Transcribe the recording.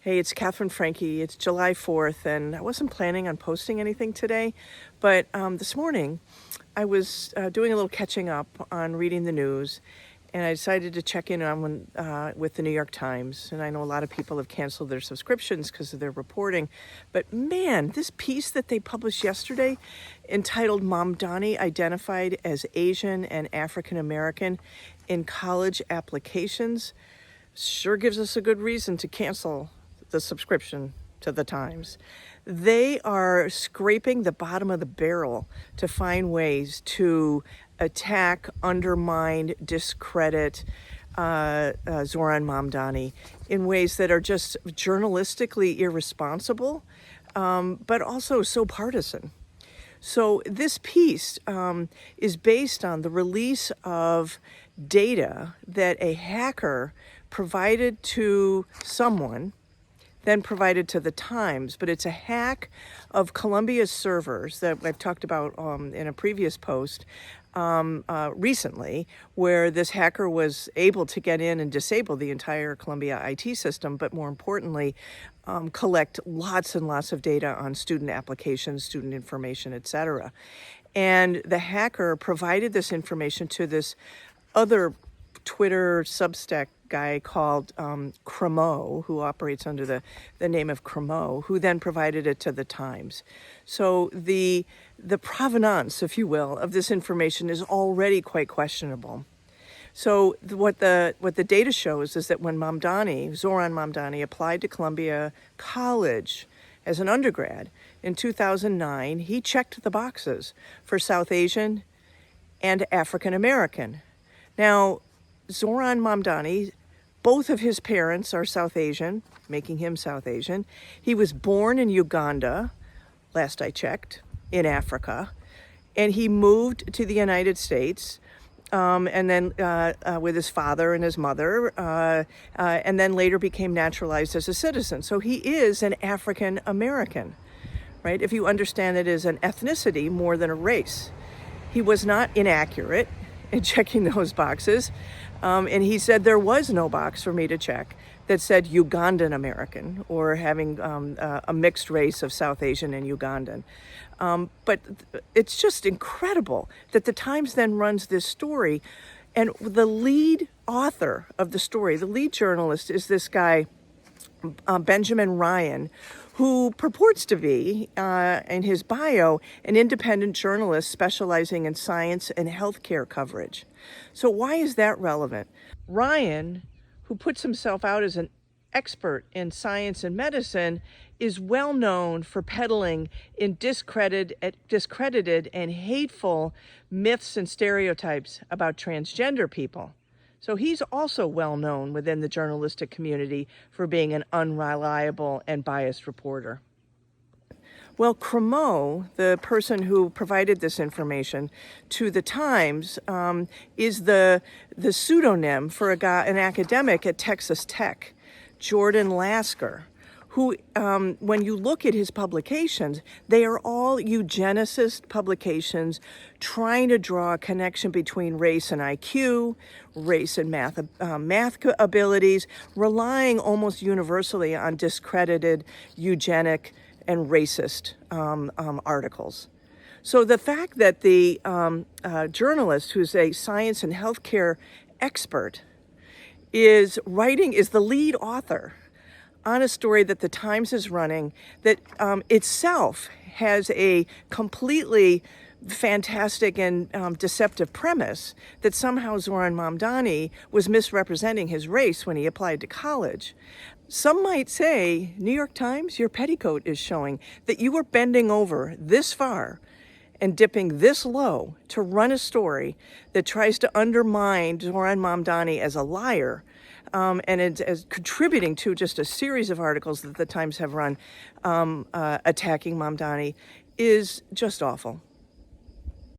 Hey, it's Catherine Frankie. It's July 4th, and I wasn't planning on posting anything today, but this morning I was doing a little catching up on reading the news, and I decided to check in on with the New York Times. And I know a lot of people have canceled their subscriptions because of their reporting, but man, this piece that they published yesterday entitled Mamdani Identified as Asian and African American in College Applications sure gives us a good reason to cancel the subscription to the Times. They are scraping the bottom of the barrel to find ways to attack, undermine, discredit Zohran Mamadani in ways that are just journalistically irresponsible, but also so partisan. So this piece is based on the release of data that a hacker provided to someone, then provided to the Times, but it's a hack of Columbia's servers that I've talked about in a previous post recently, where this hacker was able to get in and disable the entire Columbia IT system, but more importantly, collect lots and lots of data on student applications, student information, etc. And the hacker provided this information to this other Twitter Substack guy called Cremo, who operates under the name of Cremo, who then provided it to the Times. So the provenance, if you will, of this information is already quite questionable. So what the data shows is that when Zohran Mamadani applied to Columbia College as an undergrad in 2009, he checked the boxes for South Asian and African American. Now, Zohran Mamadani, both of his parents are South Asian, making him South Asian. He was born in Uganda, last I checked, in Africa, and he moved to the United States, and then with his father and his mother, and then later became naturalized as a citizen. So he is an African American, right? If you understand it as an ethnicity more than a race. He was not inaccurate in checking those boxes. And he said there was no box for me to check that said Ugandan American or having a mixed race of South Asian and Ugandan. But it's just incredible that the Times then runs this story, and the lead author of the story, the lead journalist, is this guy, Benjamin Ryan, who purports to be, in his bio, an independent journalist specializing in science and healthcare coverage. So why is that relevant? Ryan, who puts himself out as an expert in science and medicine, is well known for peddling in discredited and hateful myths and stereotypes about transgender people. So he's also well known within the journalistic community for being an unreliable and biased reporter. Well, Cremo, the person who provided this information to the Times, is the pseudonym for an academic at Texas Tech, Jordan Lasker, who, when you look at his publications, they are all eugenicist publications trying to draw a connection between race and IQ, race and math abilities, relying almost universally on discredited eugenic and racist articles. So the fact that the journalist, who's a science and healthcare expert, is the lead author on a story that the Times is running that itself has a completely fantastic and deceptive premise that somehow Zohran Mamadani was misrepresenting his race when he applied to college. Some might say, New York Times, your petticoat is showing that you were bending over this far and dipping this low to run a story that tries to undermine Zohran Mamadani as a liar, and as contributing to just a series of articles that the Times have run attacking Mamdani, is just awful.